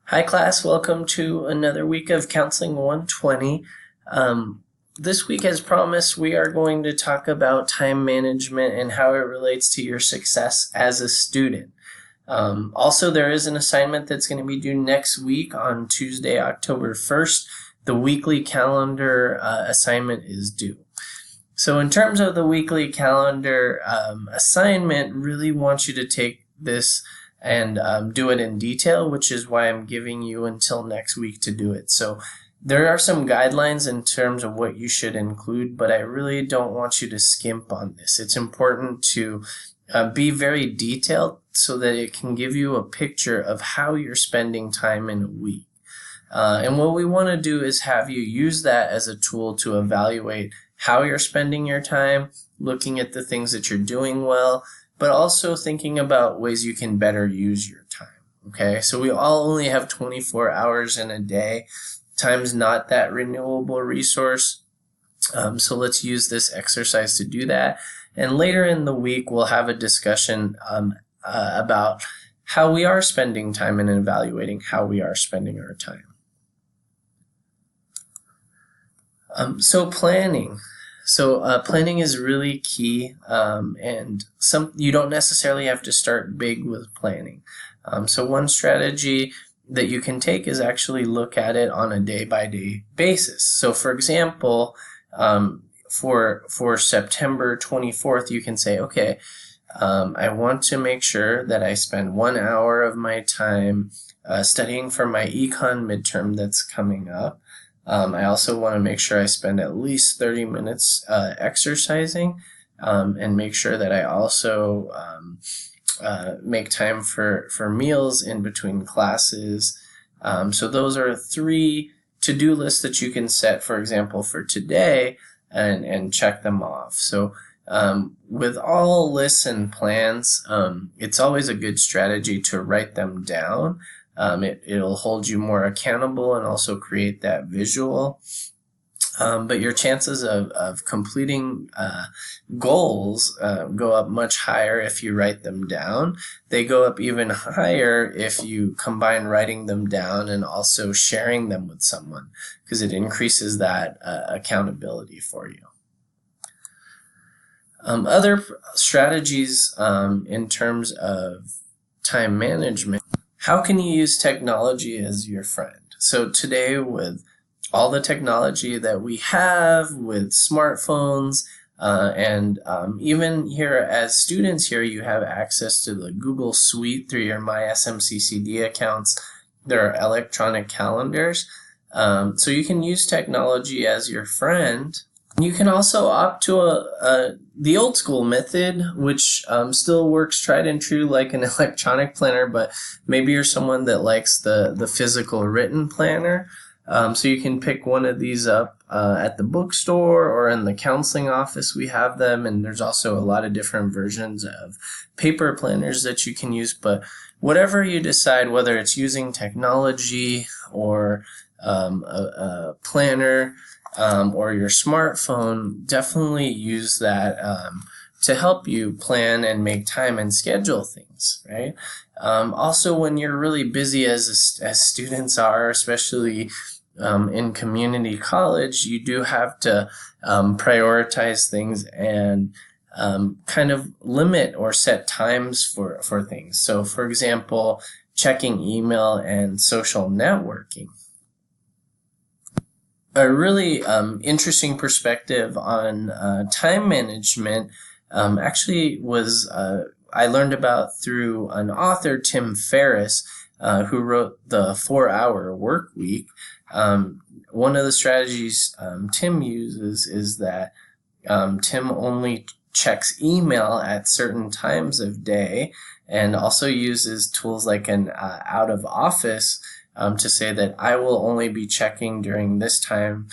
Hi, class. Welcome to another week of Counseling 120. This week, as promised, we are going to talk about time management and how it relates to your success as a student. Also, there is an assignment that's going to be due next week on Tuesday, October 1st. The weekly calendar assignment is due. So in terms of the weekly calendar assignment, really want you to take this and do it in detail, which is why I'm giving you until next week to do it. So there are some guidelines in terms of what you should include, but I really don't want you to skimp on this. It's important to be very detailed so that it can give you a picture of how you're spending time in a week. And what we want to do is have you use that as a tool to evaluate how you're spending your time, looking at the things that you're doing well, but also thinking about ways you can better use your time. Okay, so we all only have 24 hours in a day. Time's not that renewable resource. So let's use this exercise to do that. And later in the week, we'll have a discussion about how we are spending time and evaluating how we are spending our time. So planning. Planning is really key, and you don't necessarily have to start big with planning. So one strategy that you can take is actually look at it on a day-by-day basis. So for example, for September 24th, you can say, okay, I want to make sure that I spend 1 hour of my time studying for my econ midterm that's coming up. I also want to make sure I spend at least 30 minutes exercising, and make sure that I also make time for meals in between classes. So those are 3 to-do lists that you can set, for example, for today and check them off. So with all lists and plans, it's always a good strategy to write them down. It'll hold you more accountable and also create that visual. But your chances of completing goals go up much higher if you write them down. They go up even higher if you combine writing them down and also sharing them with someone, because it increases that accountability for you. Other strategies in terms of time management. How can you use technology as your friend? So today, with all the technology that we have with smartphones, and even here as students here, you have access to the Google Suite through your MySMCCD accounts. There are electronic calendars. So you can use technology as your friend. You can also opt to the old school method, which still works tried and true like an electronic planner, but maybe you're someone that likes the physical written planner. So you can pick one of these up at the bookstore or in the counseling office. We have them, and there's also a lot of different versions of paper planners that you can use. But whatever you decide, whether it's using technology or a planner, or your smartphone, definitely use that to help you plan and make time and schedule things, right? Also, when you're really busy as students are, especially in community college, you do have to prioritize things and kind of limit or set times for things. So, for example, checking email and social networking. A really interesting perspective on time management actually was I learned about through an author, Tim Ferriss, who wrote the 4-Hour Work Week. One of the strategies Tim uses is that Tim only checks email at certain times of day, and also uses tools like an out of office to say that I will only be checking during this time,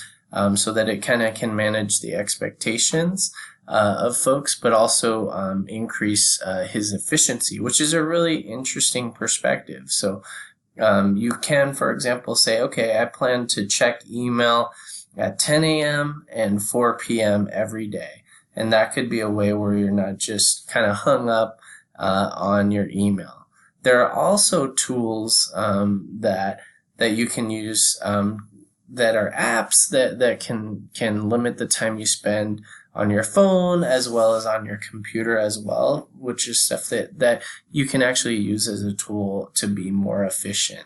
so that it kind of can manage the expectations of folks, but also increase his efficiency, which is a really interesting perspective. So you can, for example, say, okay, I plan to check email at 10 a.m. and 4 p.m. every day. And that could be a way where you're not just kind of hung up on your email. There are also tools that you can use that are apps that can limit the time you spend on your phone as well as on your computer as well, which is stuff that you can actually use as a tool to be more efficient.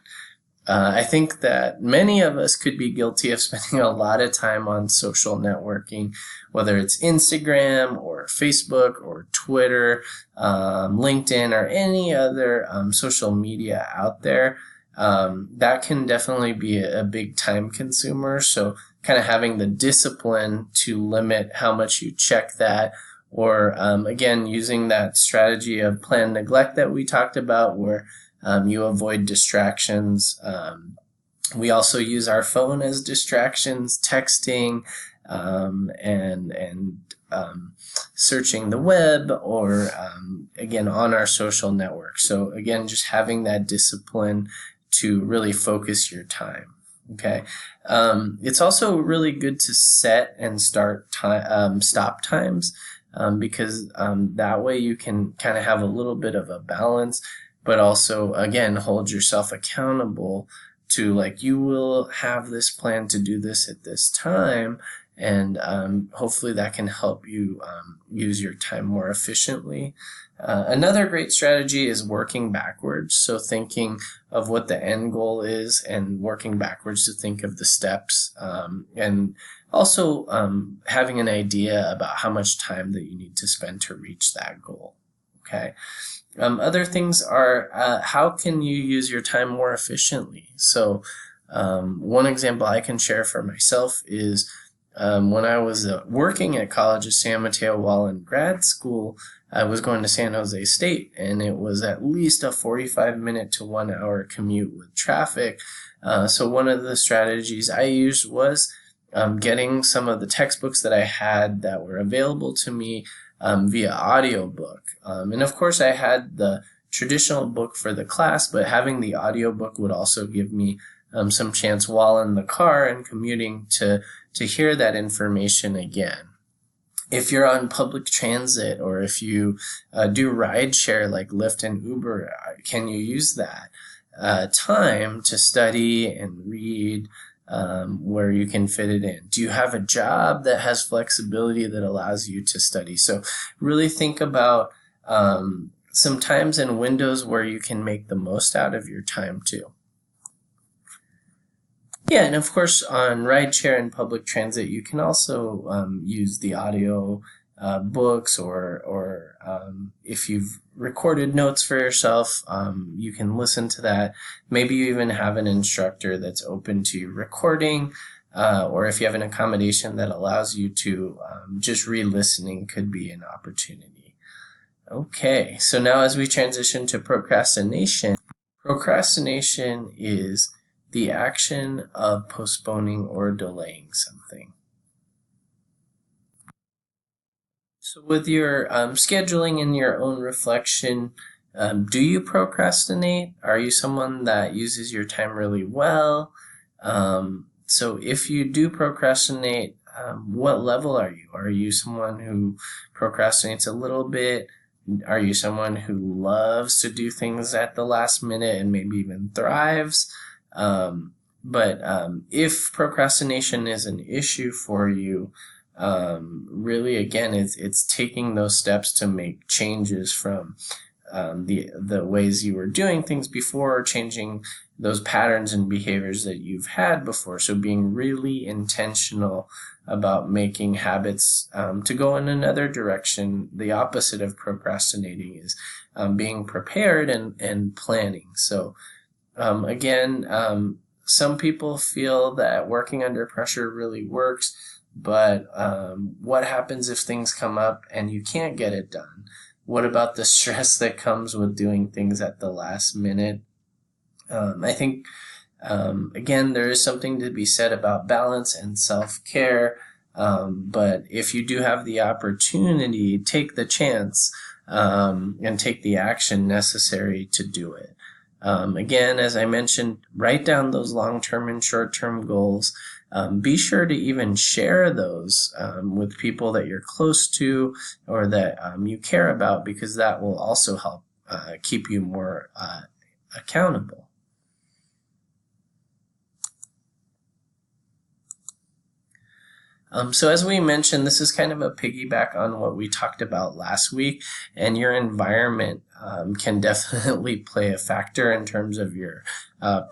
I think that many of us could be guilty of spending a lot of time on social networking, whether it's Instagram or Facebook or Twitter, LinkedIn, or any other social media out there. That can definitely be a big time consumer. So kind of having the discipline to limit how much you check that, or again, using that strategy of planned neglect that we talked about, where you avoid distractions. We also use our phone as distractions, texting, and searching the web, or again, on our social network. So again, just having that discipline to really focus your time. Okay. It's also really good to set and stop times, because that way you can kind of have a little bit of a balance, but also, again, hold yourself accountable to, like, you will have this plan to do this at this time, and hopefully that can help you use your time more efficiently. Another great strategy is working backwards, so thinking of what the end goal is and working backwards to think of the steps, and also having an idea about how much time that you need to spend to reach that goal. Okay. Other things are how can you use your time more efficiently? So one example I can share for myself is when I was working at College of San Mateo while in grad school, I was going to San Jose State, and it was at least a 45-minute to 1 hour commute with traffic. So one of the strategies I used was getting some of the textbooks that I had that were available to me via audiobook. And of course I had the traditional book for the class, but having the audiobook would also give me some chance while in the car and commuting to hear that information again. If you're on public transit, or if you do rideshare like Lyft and Uber, can you use that time to study and read where you can fit it in? Do you have a job that has flexibility that allows you to study? So really think about some times and windows where you can make the most out of your time too. Yeah, and of course on rideshare and public transit, you can also use the audio books, or if you've recorded notes for yourself, you can listen to that. Maybe you even have an instructor that's open to recording, or if you have an accommodation that allows you to just re-listening could be an opportunity. Okay, so now as we transition to procrastination, procrastination is the action of postponing or delaying something. So with your scheduling and your own reflection, do you procrastinate? Are you someone that uses your time really well? So if you do procrastinate, what level are you? Are you someone who procrastinates a little bit? Are you someone who loves to do things at the last minute and maybe even thrives? But if procrastination is an issue for you, really, again, it's taking those steps to make changes from the ways you were doing things before, changing those patterns and behaviors that you've had before. So being really intentional about making habits to go in another direction. The opposite of procrastinating is being prepared and planning. So again, some people feel that working under pressure really works, but what happens if things come up and you can't get it done? What about the stress that comes with doing things at the last minute? I think, again, there is something to be said about balance and self-care, but if you do have the opportunity, take the chance and take the action necessary to do it. Again, as I mentioned, write down those long-term and short-term goals. Be sure to even share those with people that you're close to or that you care about, because that will also help keep you more accountable. So as we mentioned, this is kind of a piggyback on what we talked about last week, and your environment can definitely play a factor in terms of your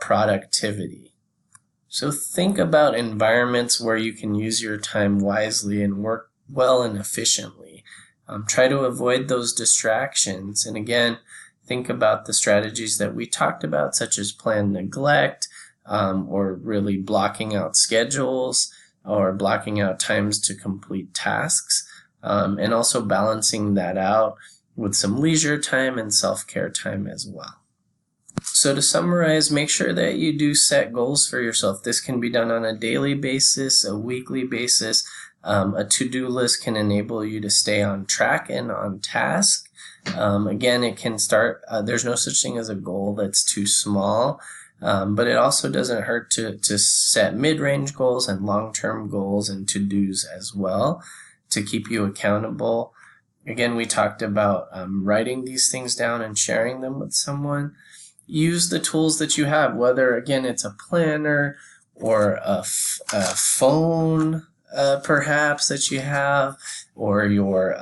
productivity. So think about environments where you can use your time wisely and work well and efficiently. Try to avoid those distractions. And again, think about the strategies that we talked about, such as planned neglect, or really blocking out schedules, or blocking out times to complete tasks, and also balancing that out with some leisure time and self-care time as well. So to summarize, make sure that you do set goals for yourself. This can be done on a daily basis, a weekly basis. A to-do list can enable you to stay on track and on task. Again, it can start, there's no such thing as a goal that's too small. But it also doesn't hurt to set mid-range goals and long-term goals and to-dos as well to keep you accountable. Again, we talked about writing these things down and sharing them with someone. Use the tools that you have, whether, again, it's a planner or a phone perhaps that you have, or your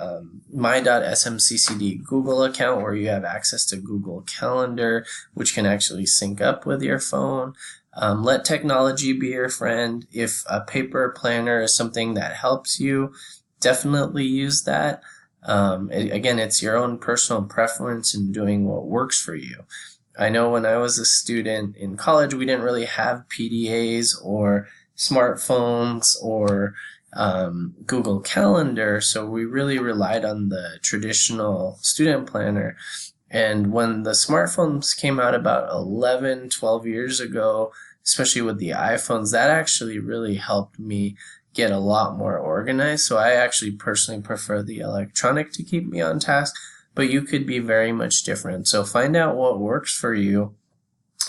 my.smccd Google account where you have access to Google Calendar, which can actually sync up with your phone. Let technology be your friend. If a paper planner is something that helps you, definitely use that. Again, it's your own personal preference in doing what works for you. I know when I was a student in college, we didn't really have PDAs or smartphones or Google Calendar, so we really relied on the traditional student planner. And when the smartphones came out about 11, 12 years ago, especially with the iPhones, that actually really helped me get a lot more organized. So I actually personally prefer the electronic to keep me on task, but you could be very much different. So find out what works for you.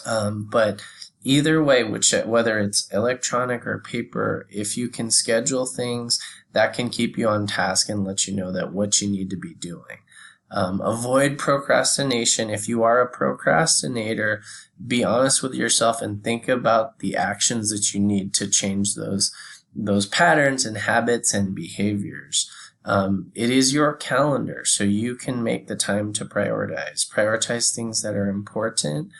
But either way, whether it's electronic or paper, if you can schedule things, that can keep you on task and let you know that what you need to be doing. Avoid procrastination. If you are a procrastinator, be honest with yourself and think about the actions that you need to change those patterns and habits and behaviors. It is your calendar, so you can make the time to prioritize. Prioritize things that are important,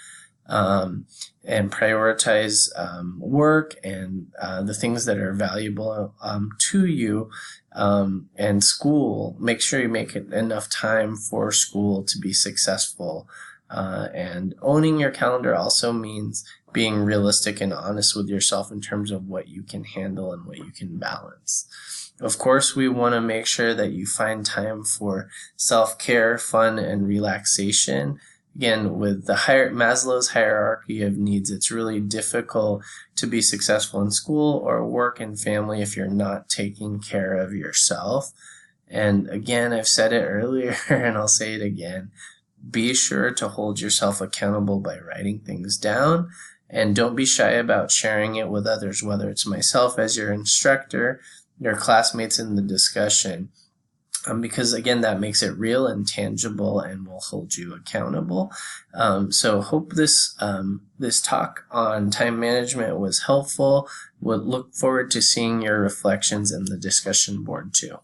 and prioritize work and the things that are valuable to you, and school. Make sure you make enough time for school to be successful. And owning your calendar also means being realistic and honest with yourself in terms of what you can handle and what you can balance. Of course, we want to make sure that you find time for self-care, fun, and relaxation. Again, with the Maslow's hierarchy of needs, it's really difficult to be successful in school or work and family if you're not taking care of yourself. And again, I've said it earlier and I'll say it again. Be sure to hold yourself accountable by writing things down, and don't be shy about sharing it with others, whether it's myself as your instructor, your classmates in the discussion. Because again, that makes it real and tangible and will hold you accountable. So hope this talk on time management was helpful. We'll look forward to seeing your reflections in the discussion board too.